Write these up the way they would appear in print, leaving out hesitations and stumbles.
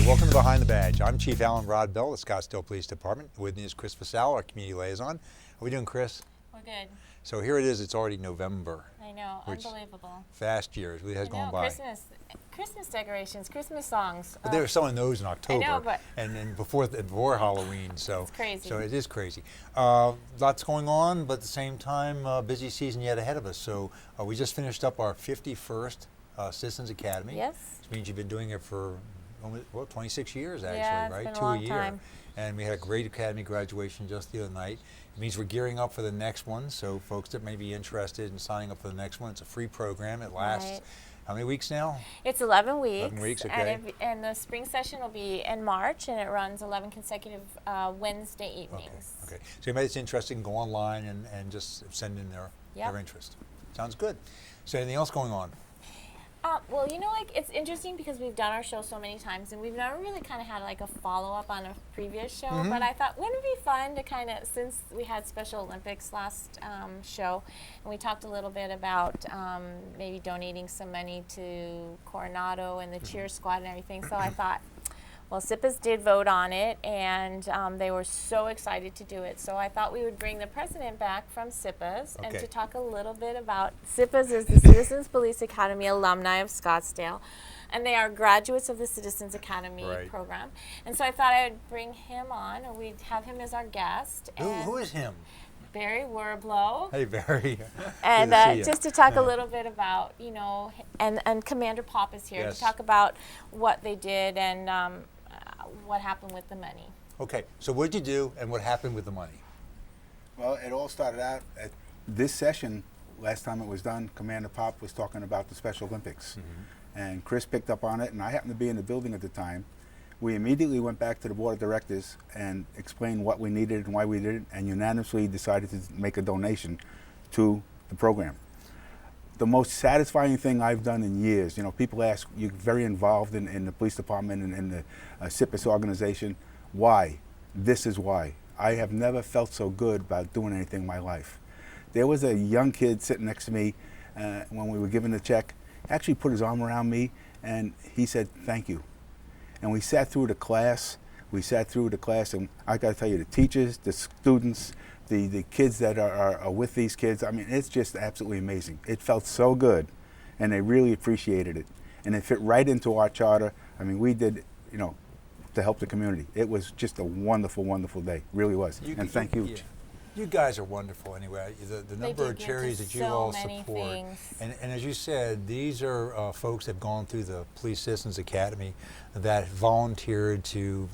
Welcome to Behind the Badge. I'm Chief Alan Rodbell, the Scottsdale Police Department. With me is Chris Fasal, our community liaison. How are we doing, Chris? We're good. So here it is, it's already November. I know, unbelievable. Fast years, really has gone by. Christmas decorations, Christmas songs. But there were some of those in October. I know, but and before Halloween, so it's crazy. So it is crazy. Lots going on, but at the same time, busy season yet ahead of us. So we just finished up our 51st Citizens Academy. Yes. Which means you've been doing it for 26 years actually, yeah, right? Been a 2 long a year. Time. And we had a great Academy graduation just the other night. It means we're gearing up for the next one, so folks that may be interested in signing up for the next one, it's a free program. It lasts, how many weeks now? It's 11 weeks. 11 weeks, okay. And the spring session will be in March, and it runs 11 consecutive Wednesday evenings. Okay. So anybody that's interested can go online and just send in their interest. Sounds good. So anything else going on? Well, you know, it's interesting because we've done our show so many times, and we've never really kind of had like a follow-up on a previous show. But I thought, wouldn't it be fun to kind of, since we had Special Olympics last show, and we talked a little bit about maybe donating some money to Coronado and the cheer squad and everything. So I thought, well, SIPAs did vote on it, and they were so excited to do it. So I thought we would bring the president back from SIPAs and to talk a little bit about SIPAs is the Citizens Police Academy alumni of Scottsdale, and they are graduates of the Citizens Academy program. And so I thought I would bring him on, or we'd have him as our guest. Who is him? Barry Werblow. Hey, Barry. And just to talk a little bit about, you know, and Commander Pop is here to talk about what they did and what happened with the money. Okay, so what did you do and what happened with the money? Well, it all started out at this session. Last time it was done, Commander Pop was talking about the Special Olympics. And Chris picked up on it, and I happened to be in the building at the time. We immediately went back to the board of directors and explained what we needed and why we did it, and unanimously decided to make a donation to the program. The most satisfying thing I've done in years, you know, people ask, you're very involved in the police department and in the SIPAS organization. Why? This is why. I have never felt so good about doing anything in my life. There was a young kid sitting next to me when we were giving the check, actually put his arm around me, and he said, thank you. And we sat through the class. And I got to tell you, the teachers, the students, the kids that are with these kids, I mean, it's just absolutely amazing. It felt so good, and they really appreciated it. And it fit right into our charter. I mean, we did, you know, to help the community. It was just a wonderful, wonderful day. Really was. And thank you. Yeah. You guys are wonderful anyway. The number of charities that you all support. And as you said, these are folks that have gone through the Police Citizens Academy that volunteered to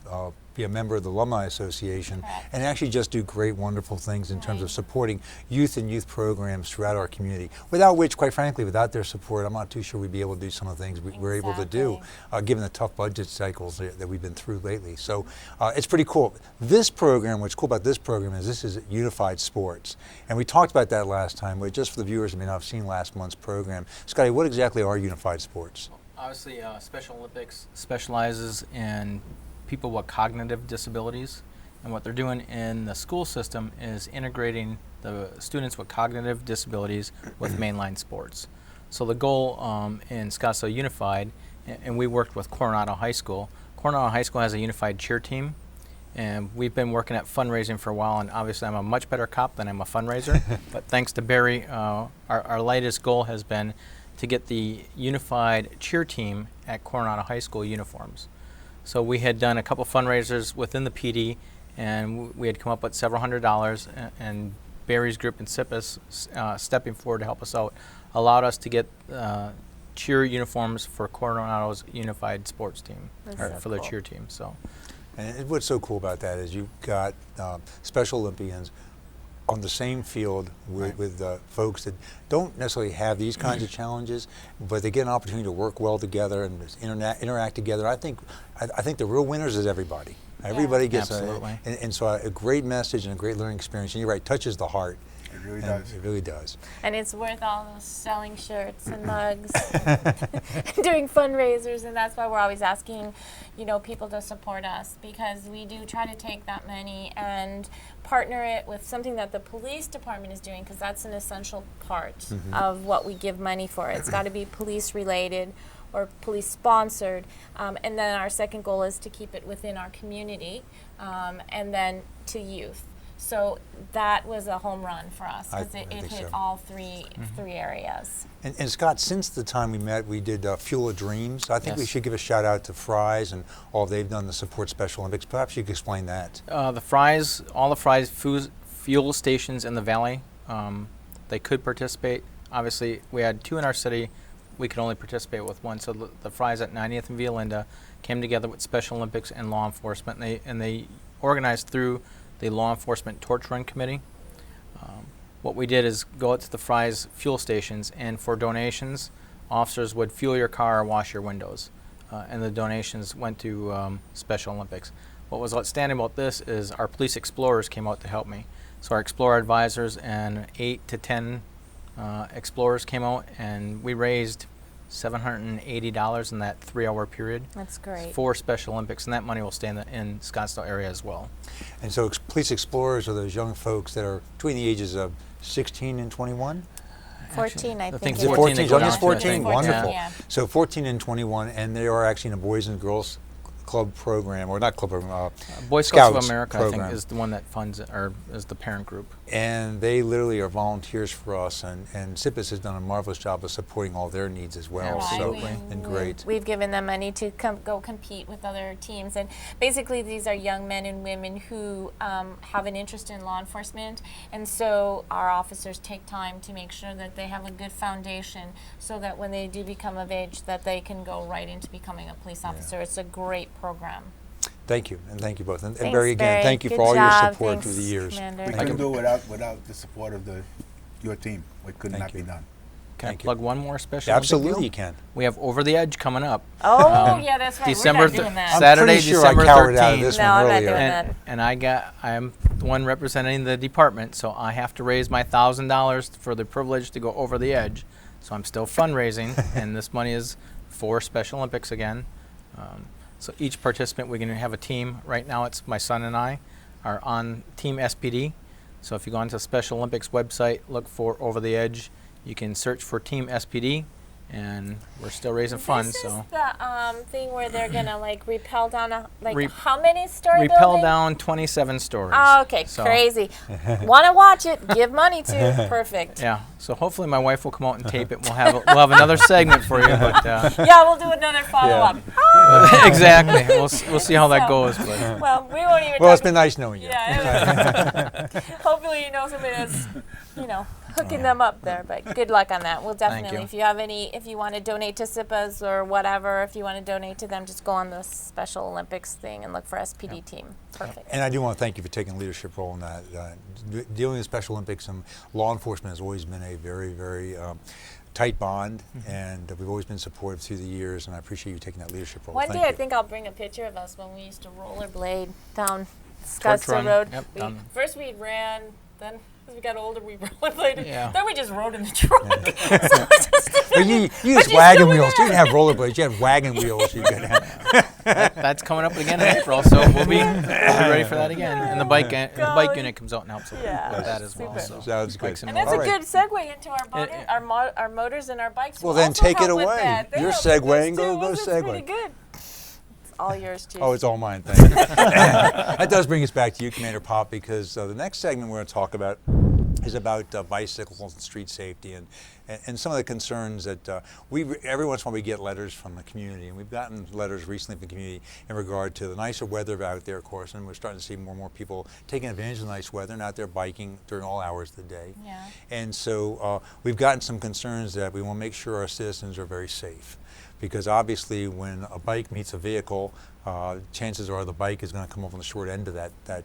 be a member of the Alumni Association and actually just do great, wonderful things in terms of supporting youth and youth programs throughout our community. Without which, quite frankly, without their support, I'm not too sure we'd be able to do some of the things we're able to do, given the tough budget cycles that we've been through lately. So it's pretty cool. This program, what's cool about this program is this is Unified Sports. And we talked about that last time, but just for the viewers who may not have seen last month's program, Scotty, what exactly are Unified Sports? Obviously, Special Olympics specializes in people with cognitive disabilities, and what they're doing in the school system is integrating the students with cognitive disabilities with mainline sports. So the goal in Scottsdale Unified, and we worked with Coronado High School. Coronado High School has a unified cheer team, and we've been working at fundraising for a while, and obviously I'm a much better cop than I'm a fundraiser, but thanks to Barry, our latest goal has been to get the unified cheer team at Coronado High School uniforms. So we had done a couple fundraisers within the PD, and we had come up with several $100s, and Barry's group and SIPAS stepping forward to help us out allowed us to get cheer uniforms for Coronado's unified sports team, for the cheer team. So, and what's so cool about that is you've got Special Olympians on the same field with folks that don't necessarily have these kinds of challenges, but they get an opportunity to work well together and interact together. I think the real winners is everybody. Everybody gets and so a great message and a great learning experience. And you're right, touches the heart. It really does. It really does. And it's worth all those selling shirts and mugs, doing fundraisers, and that's why we're always asking, you know, people to support us, because we do try to take that money and partner it with something that the police department is doing, because that's an essential part of what we give money for. It's got to be police related, or police sponsored. And then our second goal is to keep it within our community, and then to youth. So that was a home run for us because it hit all three areas. And Scott, since the time we met, we did Fuel of Dreams. I think we should give a shout out to Fry's and all they've done to support Special Olympics. Perhaps you could explain that. All the Fry's fuel stations in the valley, they could participate. Obviously, we had 2 in our city. We could only participate with 1. So the Fry's at 90th and Via Linda came together with Special Olympics and law enforcement, and they organized through the Law Enforcement Torch Run Committee. What we did is go out to the Fry's fuel stations, and for donations, officers would fuel your car or wash your windows. And the donations went to Special Olympics. What was outstanding about this is our police explorers came out to help me. So our explorer advisors and 8 to 10 explorers came out, and we raised $780 in that 3-hour period. That's great. For Special Olympics, and that money will stay in Scottsdale area as well. And so police explorers are those young folks that are between the ages of 16 and 21? 14, I think. Is it 14? Youngest 14? 14? Wonderful. Yeah. So 14 and 21, and they are actually in a Boys and Girls Club program, or not club program, Boy Scouts of Scouts America, program. I think, is the one that funds it, or is the parent group. And they literally are volunteers for us, and SIPIS has done a marvelous job of supporting all their needs as well. Absolutely. And great. We've given them money to go compete with other teams, and basically these are young men and women who have an interest in law enforcement, and so our officers take time to make sure that they have a good foundation so that when they do become of age that they can go right into becoming a police officer. It's a great program. Thank you, and thank you both. And Thanks, Barry, again, Barry. thank you Good for all your job. support Thanks, through the years. Commander. We couldn't do it without the support of your team. It could not be done. Can Thank I you. plug one more special Absolutely, Olympic you deal? can. We have Over the Edge coming up. Oh, yeah, that's right. December We're not doing that. I'm Saturday, pretty sure December I cowered out of 13th. this No, one I'm not earlier. doing that. And I am the one representing the department, so I have to raise my $1,000 for the privilege to go over the edge. So I'm still fundraising, and this money is for Special Olympics again. So each participant, we're going to have a team. Right now, it's my son and I are on Team SPD. So if you go onto the Special Olympics website, look for Over the Edge, you can search for Team SPD, and we're still raising funds. This is So the thing where they're gonna like rappel down Re- how many story repel building? down 27 stories. Oh, okay, So, crazy. Want to watch it? Give money to. Perfect. Yeah. So hopefully my wife will come out and tape it. We'll have another segment for you. But Yeah, we'll do another follow up. exactly. We'll see how that goes. But Well, we won't even. Well, it's talk- been nice knowing you. Yeah. Hopefully, you know somebody that's, hooking them up there. But good luck on that. We'll definitely, you. if you want to donate to SIPAs or whatever, if you want to donate to them, just go on the Special Olympics thing and look for SPD team. Perfect. And I do want to thank you for taking a leadership role in that. Dealing with Special Olympics and law enforcement has always been a very, very tight bond, and we've always been supportive through the years, and I appreciate you taking that leadership role. One Thank day, I you. think I'll bring a picture of us when we used to rollerblade down Torch Scottsdale run. Road. Yep, down. First we ran, then as we got older we rollerbladed, Yeah. then we just rode in the truck. Well, you use you wagon still wheels. with You didn't have rollerblades. You had wagon wheels. You could have. that's coming up again in April, so we'll be ready for that again. And the bike unit comes out and helps with that as well. super. So Sounds good. bikes And that's All a right. good segue into our motors and our bikes. Well, will then also take it help with away. that. They You're help with this segueing. too. Go This is segue. pretty good. It's all yours too. Oh, it's all mine. Thank you. That does bring us back to you, Commander Pop, because the next segment we're going to talk about is about bicycles and street safety and some of the concerns that every once in a while we get letters from the community, and we've gotten letters recently from the community in regard to the nicer weather out there, of course, and we're starting to see more and more people taking advantage of the nice weather and out there biking during all hours of the day. Yeah. And so we've gotten some concerns that we want to make sure our citizens are very safe. Because obviously when a bike meets a vehicle, chances are the bike is going to come up on the short end of that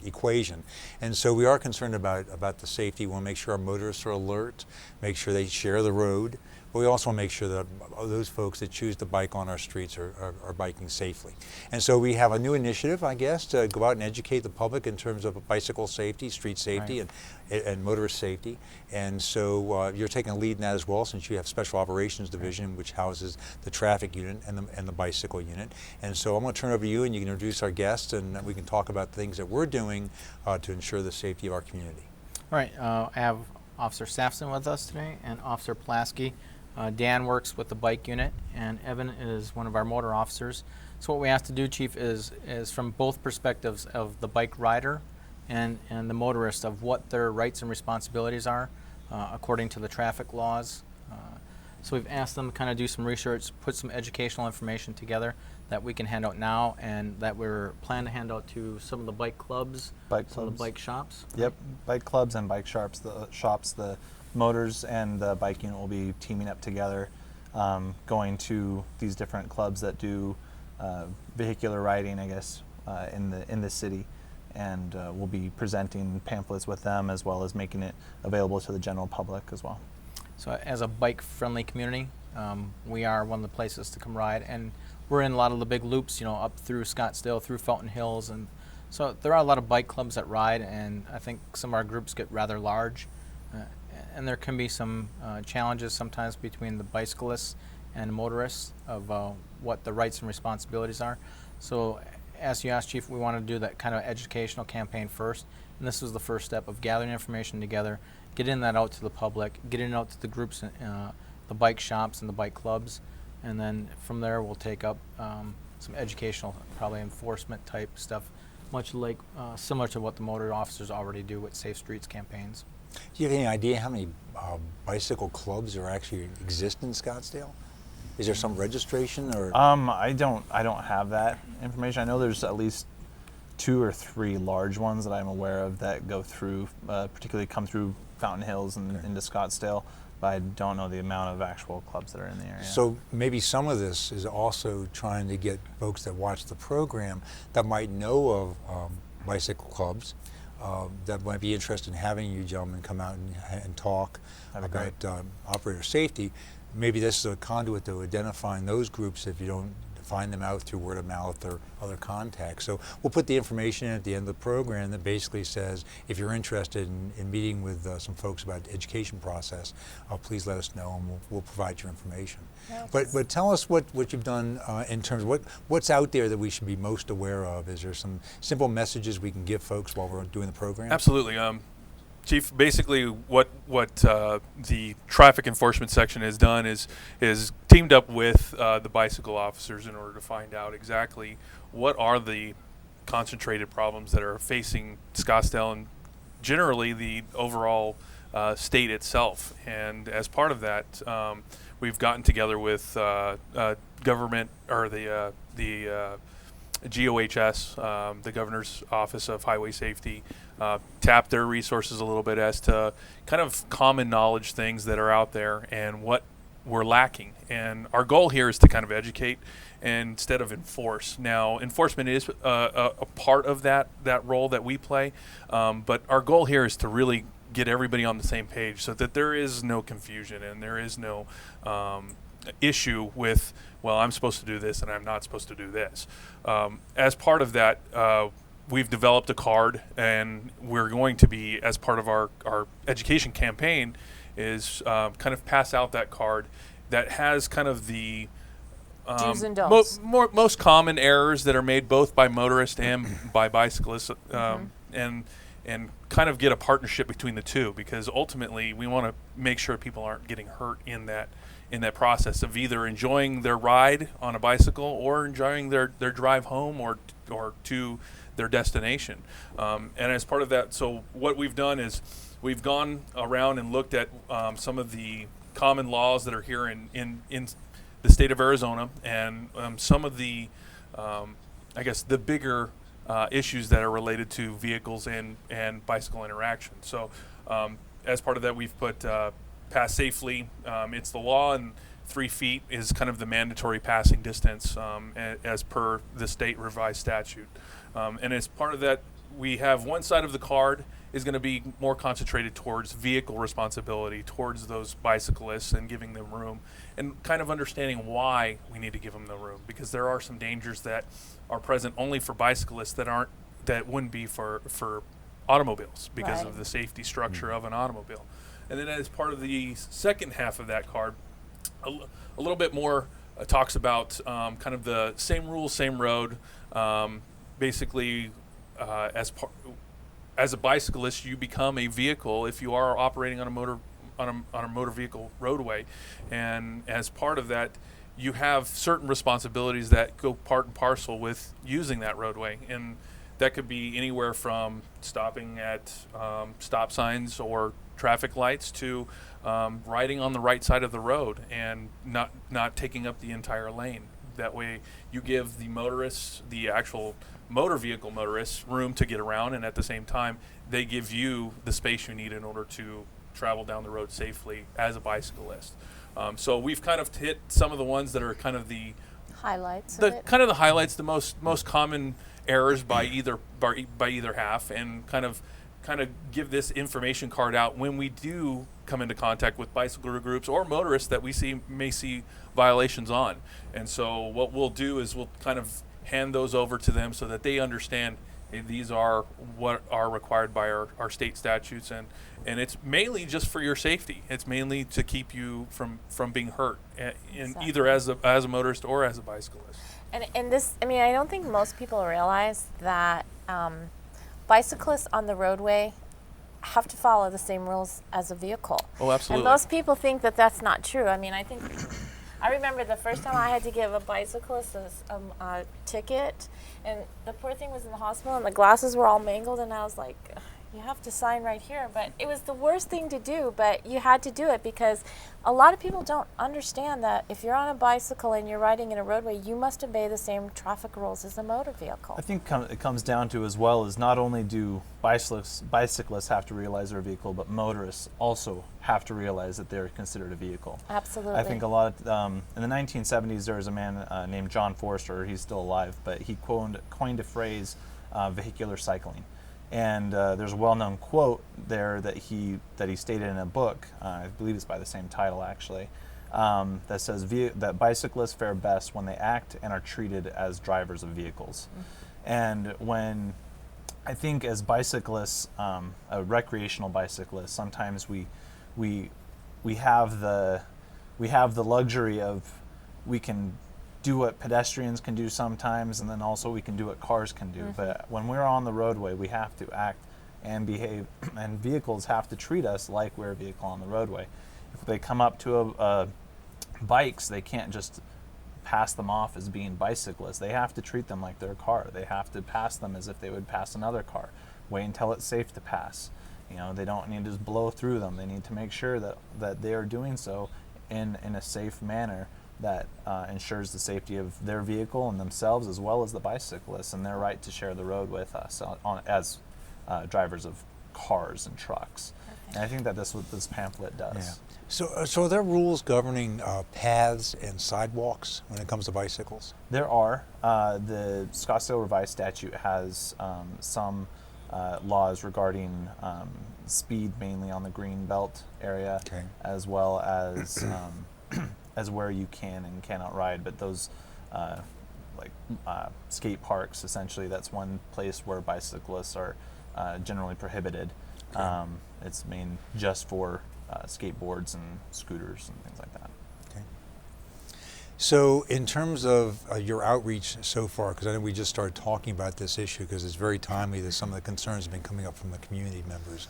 equation. And so we are concerned about the safety. We want to make sure our motorists are alert, make sure they share the road. But we also want to make sure that those folks that choose to bike on our streets are biking safely. And so we have a new initiative, I guess, to go out and educate the public in terms of bicycle safety, street safety, and motorist safety. And so you're taking a lead in that as well, since you have Special Operations Division, which houses the traffic unit and the bicycle unit. And so I'm going to turn it over to you, and you can introduce our guests, and we can talk about things that we're doing to ensure the safety of our community. All right. I have Officer Safson with us today and Officer Pulaski. Dan works with the bike unit, and Evan is one of our motor officers. So what we have to do, Chief, is from both perspectives of the bike rider and the motorist, of what their rights and responsibilities are according to the traffic laws. So we've asked them to kind of do some research, put some educational information together that we can hand out now, and that we're planning to hand out to some of the bike clubs, some of the bike shops. Yep, bike clubs and bike shops. The motors and the bike unit will be teaming up together, going to these different clubs that do vehicular riding, I guess, in the city, and we'll be presenting pamphlets with them, as well as making it available to the general public as well. So as a bike-friendly community, we are one of the places to come ride, and we're in a lot of the big loops, up through Scottsdale, through Fountain Hills, and so there are a lot of bike clubs that ride, and I think some of our groups get rather large, and there can be some challenges sometimes between the bicyclists and motorists of what the rights and responsibilities are. So as you asked, Chief, we want to do that kind of educational campaign first, and this was the first step of gathering information together, getting that out to the public, getting it out to the groups, the bike shops and the bike clubs, and then from there we'll take up some educational, probably enforcement type stuff, much like similar to what the motor officers already do with Safe Streets campaigns. Do you have any idea how many bicycle clubs are actually exist in Scottsdale? Is there some registration or? I don't have that information. I know there's at least 2 or 3 large ones that I'm aware of that go through, particularly come through Fountain Hills and into Scottsdale, but I don't know the amount of actual clubs that are in the area. So maybe some of this is also trying to get folks that watch the program that might know of bicycle clubs, that might be interested in having you gentlemen come out and talk about operator safety. Maybe this is a conduit to identifying those groups if you don't find them out through word of mouth or other contacts. So we'll put the information in at the end of the program that basically says, if you're interested in meeting with some folks about the education process, please let us know, and we'll provide your information. Yes. But tell us what you've done in terms of what's out there that we should be most aware of. Is there some simple messages we can give folks while we're doing the program? Absolutely. Chief, basically what the traffic enforcement section has done is teamed up with the bicycle officers in order to find out exactly what are the concentrated problems that are facing Scottsdale and generally the overall state itself. And as part of that, we've gotten together with government, or the GOHS, the Governor's Office of Highway Safety, tap their resources a little bit as to kind of common knowledge things that are out there and what we're lacking. And our goal here is to kind of educate instead of enforce. Now, enforcement is a part of that role that we play, but our goal here is to really get everybody on the same page so that there is no confusion and there is no issue with, well, I'm supposed to do this and I'm not supposed to do this. As part of that, we've developed a card, and we're going to be, as part of our education campaign, is kind of pass out that card that has kind of the do's and don'ts. most common errors that are made both by motorists and by bicyclists, and kind of get a partnership between the two, because ultimately we want to make sure people aren't getting hurt in that process of either enjoying their ride on a bicycle or enjoying their drive home or to their destination. And as part of that, so what we've done is we've gone around and looked at some of the common laws that are here in the state of Arizona, and some of the, I guess, the bigger issues that are related to vehicles and bicycle interaction. So as part of that, we've put pass safely. It's the law, and 3 feet is kind of the mandatory passing distance as per the state revised statute. And as part of that, we have one side of the card is going to be more concentrated towards vehicle responsibility, towards those bicyclists and giving them room, and kind of understanding why we need to give them the room, because there are some dangers that are present only for bicyclists that wouldn't be for automobiles because of the safety structure of an automobile. And then as part of the second half of that card, a little bit more talks about kind of the same rules, same road. Basically, as a bicyclist, you become a vehicle if you are operating on a a motor vehicle roadway, and as part of that, you have certain responsibilities that go part and parcel with using that roadway, and that could be anywhere from stopping at stop signs or traffic lights to riding on the right side of the road and not taking up the entire lane. That way you give the motorists, the actual motor vehicle motorists, room to get around, and at the same time they give you the space you need in order to travel down the road safely as a bicyclist. So we've kind of hit some of the ones that are kind of the highlights, the most common errors by either half, and kind of give this information card out when we do come into contact with bicycle groups or motorists that we may see violations on. And so what we'll do is we'll kind of hand those over to them so that they understand, hey, these are what are required by our state statutes, and it's mainly just for your safety. It's mainly to keep you from being hurt either as a motorist or as a bicyclist. And this, I mean, I don't think most people realize that bicyclists on the roadway have to follow the same rules as a vehicle. Oh, absolutely. And most people think that that's not true. I mean, I remember the first time I had to give a bicyclist a ticket, and the poor thing was in the hospital, and the glasses were all mangled, and I was like, you have to sign right here. But it was the worst thing to do, but you had to do it because a lot of people don't understand that if you're on a bicycle and you're riding in a roadway, you must obey the same traffic rules as a motor vehicle. I think it comes down to, as well, is not only do bicyclists have to realize they're a vehicle, but motorists also have to realize that they're considered a vehicle. Absolutely. I think a lot in the 1970s there was a man named John Forster. He's still alive, but he coined a phrase, vehicular cycling. And there's a well-known quote there that he stated in a book, I believe it's by the same title actually, that says that bicyclists fare best when they act and are treated as drivers of vehicles. Mm-hmm. And when I think as bicyclists, a recreational bicyclist, sometimes we have the luxury of, we can do what pedestrians can do sometimes, and then also we can do what cars can do. Mm-hmm. But when we're on the roadway, we have to act and behave, and vehicles have to treat us like we're a vehicle on the roadway. If they come up to bikes, they can't just pass them off as being bicyclists. They have to treat them like they're a car. They have to pass them as if they would pass another car. Wait until it's safe to pass. You know, they don't need to just blow through them. They need to make sure that they are doing so in a safe manner that ensures the safety of their vehicle and themselves, as well as the bicyclists and their right to share the road with us as drivers of cars and trucks. Perfect. And I think that that's what this pamphlet does. Yeah. So are there rules governing paths and sidewalks when it comes to bicycles? There are. The Scottsdale Revised Statute has some laws regarding speed, mainly on the green belt area, okay, as well as as where you can and cannot ride. But those skate parks, essentially, that's one place where bicyclists are generally prohibited. Okay. It's just for skateboards and scooters and things like that. Okay. So in terms of your outreach so far, because I know we just started talking about this issue because it's very timely that some of the concerns have been coming up from the community members.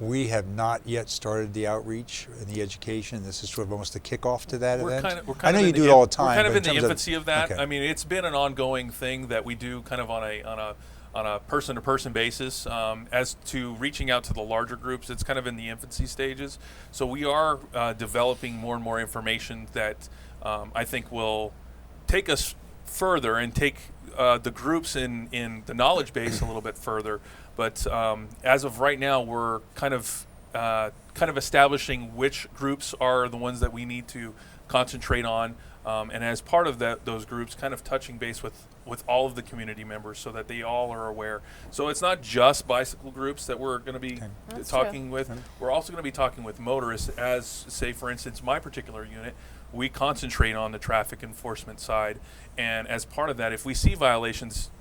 We have not yet started the outreach and the education. This is sort of almost a kickoff to that event. I know you do it all the time. We're kind of in the infancy of that. Okay. I mean, it's been an ongoing thing that we do kind of on a person-to-person basis. As to reaching out to the larger groups, it's kind of in the infancy stages. So we are developing more and more information that I think will take us further and take the groups in the knowledge base a little bit further. But as of right now, we're kind of establishing which groups are the ones that we need to concentrate on, and as part of those groups, kind of touching base with all of the community members so that they all are aware. So it's not just bicycle groups that we're going to be talking with. We're also going to be talking with motorists, as, say, for instance, my particular unit, we concentrate on the traffic enforcement side. And as part of that, if we see violations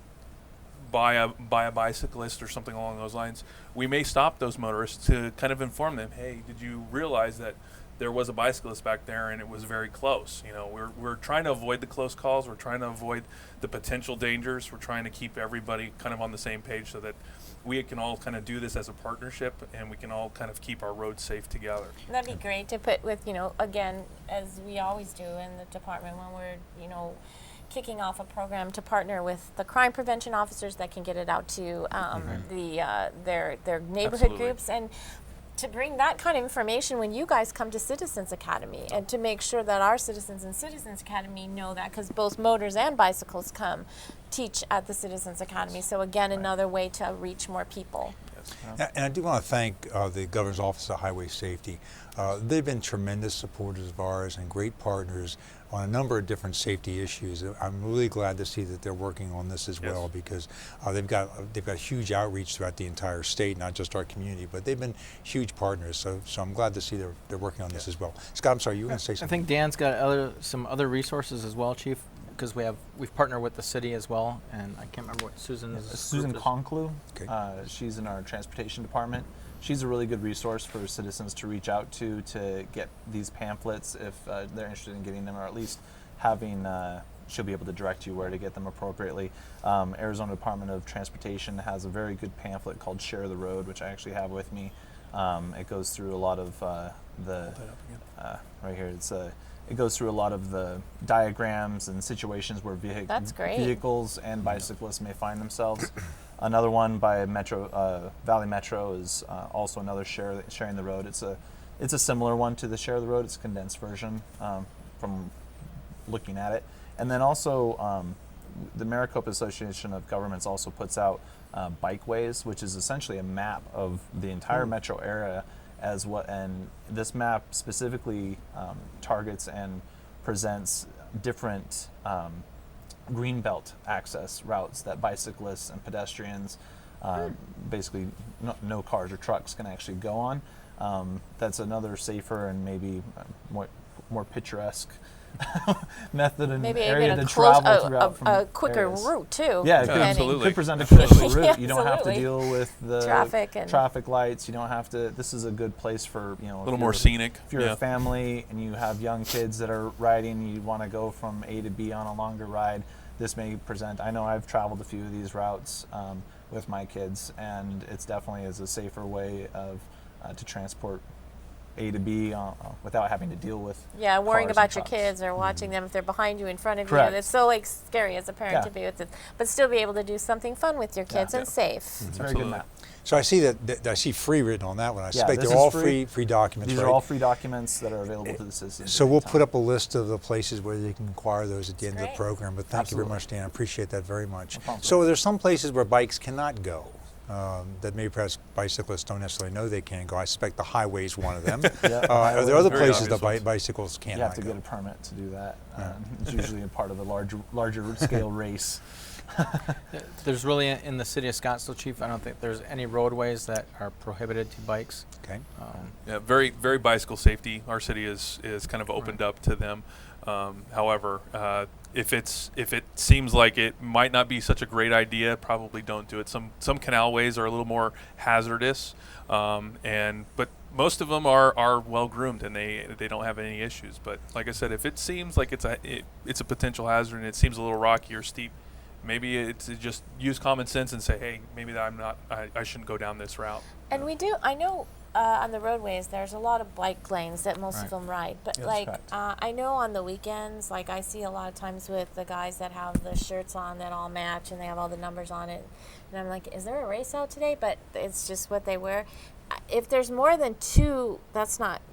by a bicyclist or something along those lines, we may stop those motorists to kind of inform them, hey, did you realize that there was a bicyclist back there and it was very close? You know, we're trying to avoid the close calls. We're trying to avoid the potential dangers. We're trying to keep everybody kind of on the same page so that we can all kind of do this as a partnership, and we can all kind of keep our roads safe together. That'd be great to put with, again, as we always do in the department when we're, kicking off a program, to partner with the crime prevention officers that can get it out to their neighborhood Absolutely. groups, and to bring that kind of information when you guys come to Citizens Academy, and to make sure that our citizens in Citizens Academy know that, because both motors and bicycles teach at the Citizens Academy. So again, another way to reach more people. And I do want to thank the Governor's Office of Highway Safety. They've been tremendous supporters of ours and great partners on a number of different safety issues. I'm really glad to see that they're working on this as well, because they've got huge outreach throughout the entire state, not just our community, but they've been huge partners. So I'm glad to see they're working on this as well. Scott, I'm sorry, you were going to say I something. think Dan's got some other resources as well, Chief, because we've partnered with the city as well, and I can't remember what Susan's Susan group is. Conclu, Okay. she's in our transportation department. She's a really good resource for citizens to reach out to get these pamphlets if they're interested in getting them, or at least having, she'll be able to direct you where to get them appropriately. Arizona Department of Transportation has a very good pamphlet called Share the Road, which I actually have with me. It goes through a lot of right here, it goes through a lot of the diagrams and situations where That's great. vehicles and bicyclists may find themselves. Another one by Valley Metro is also another sharing the road. It's a similar one to the Share the Road. It's a condensed version from looking at it. And then also the Maricopa Association of Governments also puts out Bikeways, which is essentially a map of the entire metro area. And this map specifically targets and presents different greenbelt access routes that bicyclists and pedestrians, basically no cars or trucks, can actually go on. That's another safer and maybe more picturesque method and Maybe area even to travel throughout from a quicker areas. route too. Yeah, absolutely. could present a quicker route. Yeah, You don't have to absolutely. deal with the Traffic lights. You don't have to. This is a good place for A little more scenic. If you're a family and you have young kids that are riding, you want to go from A to B on a longer ride, this may present. I know I've traveled a few of these routes with my kids, and it's definitely is a safer way of to transport A to B without having to deal with worrying cars about and your trucks. kids or watching them if they're behind you, in front of Correct. you. It's so scary as a parent Yeah. to be with it, but still be able to do something fun with your kids and safe. It's a very good Absolutely. map. So I see that I see free written on that one. I suspect this they're is all free. free documents, These right? are all free documents that are available to the citizens. So at we'll any put time. up a list of the places where they can acquire those at the end of the great. program. But thank you very Absolutely. much, Dan. I appreciate that very much. No problem. So there's some places where bikes cannot go. That maybe perhaps bicyclists don't necessarily know they can go. I suspect the highway's one of them. Yeah, Are there other Very places that obvious ones. bicycles You have cannot to go? get a permit to do that. It's usually a part of a larger scale race. There's really, in the city of Scottsdale, Chief, I don't think there's any roadways that are prohibited to bikes. Okay. Yeah, very, very bicycle safety. Our city is kind of opened up to them. However, if it seems like it might not be such a great idea, probably don't do it. Some canalways are a little more hazardous, but most of them are well groomed and they don't have any issues. But like I said, if it seems like it's a potential hazard and it seems a little rocky or steep, maybe it's just use common sense and say, hey, maybe I shouldn't go down this route. And we do, I know on the roadways there's a lot of bike lanes that most of them ride, but Yeah, like that's I know on the weekends, like I see a lot of times with the guys that have the shirts on that all match and they have all the numbers on it, and I'm like, is there a race out today? But it's just what they wear. If there's more than two,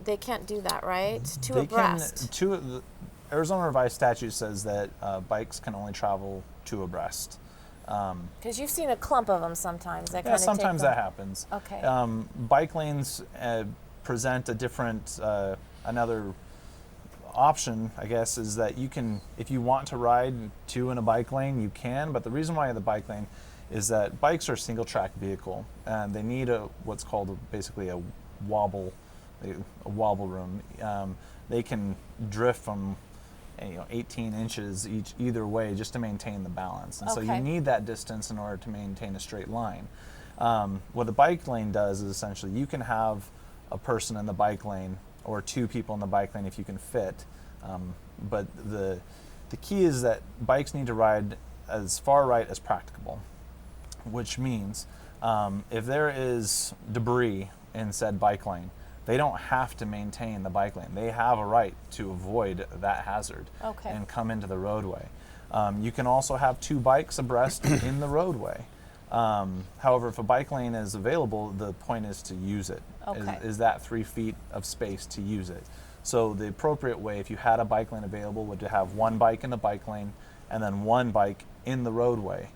they can't do that, right? Two abreast. The Arizona revised statute says that bikes can only travel two abreast. Because you've seen a clump of them sometimes. That Yeah, kind of sometimes that happens. Okay. Bike lanes present a different, another option, I guess, is that you can, if you want to ride two in a bike lane, you can, but the reason why the bike lane is that bikes are a single track vehicle and they need what's called basically a wobble room. They can drift from 18 inches either way just to maintain the balance. And so you Okay. need that distance in order to maintain a straight line. What a bike lane does is essentially you can have a person in the bike lane or two people in the bike lane if you can fit. But the key is that bikes need to ride as far right as practicable, which means If there is debris in said bike lane, they don't have to maintain the bike lane. They have a right to avoid that hazard and come into the roadway. You can also have 2 bikes abreast in the roadway. However, if a bike lane is available, the point is to use it. Is that 3 feet of space to use it. So the appropriate way, if you had a bike lane available, would to have 1 bike in the bike lane and then 1 bike in the roadway,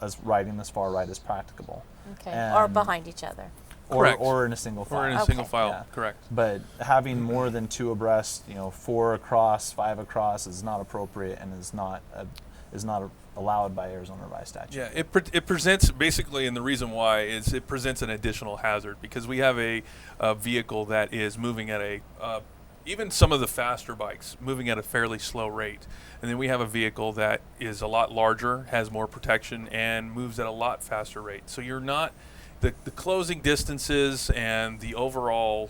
as riding as far right as practicable. Or behind each other. Or in a single file. Or in a single file, correct. But having more than 2 abreast, 4 across, 5 across is not appropriate and is not allowed by Arizona revised statute. Yeah, it presents basically, and the reason why is it presents an additional hazard because we have a vehicle that is moving at even some of the faster bikes moving at a fairly slow rate, and then we have a vehicle that is a lot larger, has more protection, and moves at a lot faster rate. So you're not the closing distances and the overall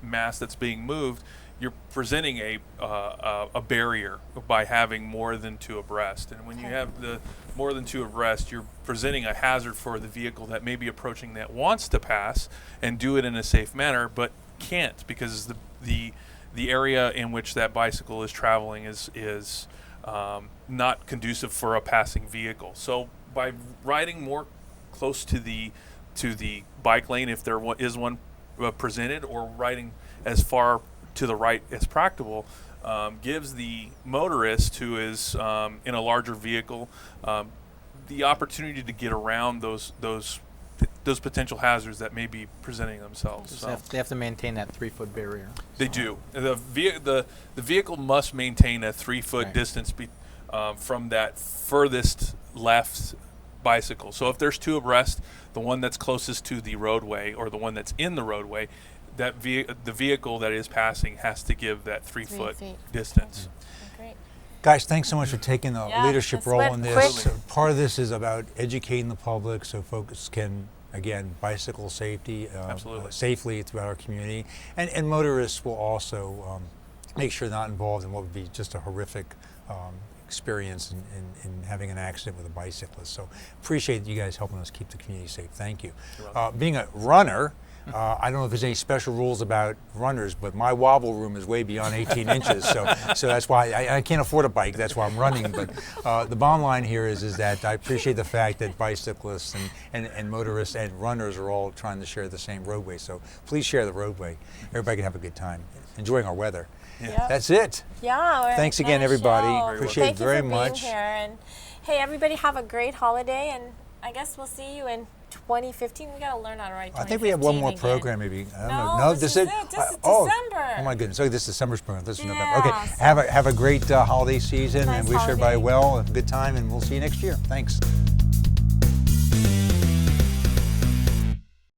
mass that's being moved. You're presenting a barrier by having more than 2 abreast. And when you have the more than 2 abreast, you're presenting a hazard for the vehicle that may be approaching that wants to pass and do it in a safe manner, but can't because the area in which that bicycle is traveling is not conducive for a passing vehicle. So by riding more close to the bike lane, if there is one presented, or riding as far to the right as practicable, gives the motorist who is in a larger vehicle the opportunity to get around those potential hazards that may be presenting themselves. So They have to maintain that 3-foot barrier. they do. The vehicle must maintain a 3-foot distance from that furthest left bicycle. So if there's 2 abreast, the one that's closest to the roadway or the one that's in the roadway, the vehicle that is passing has to give that 3-foot distance. Great. Guys, thanks so much for taking a leadership role in this. Quick. Part of this is about educating the public so folks can, again, bicycle safety safely throughout our community. And motorists will also make sure they're not involved in what would be just a horrific experience in having an accident with a bicyclist. So appreciate you guys helping us keep the community safe. Thank you. Being a runner, I don't know if there's any special rules about runners, but my wobble room is way beyond 18 inches, so that's why I can't afford a bike. That's why I'm running. But the bottom line here is that I appreciate the fact that bicyclists and motorists and runners are all trying to share the same roadway. So please share the roadway. Everybody can have a good time, enjoying our weather. That's it. Yeah. Thanks again, everybody. Show. Appreciate it very much. Being here. And hey, everybody, have a great holiday, and I guess we'll see you in 2015. We got to learn how to write 2015 I think we have one more again. program, maybe. I don't know. No, this is it. This is December. Oh my goodness. Okay, this is December's program. This is November. Okay, have a great holiday season, Nice and wish holiday. everybody well, a good time, and we'll see you next year. Thanks.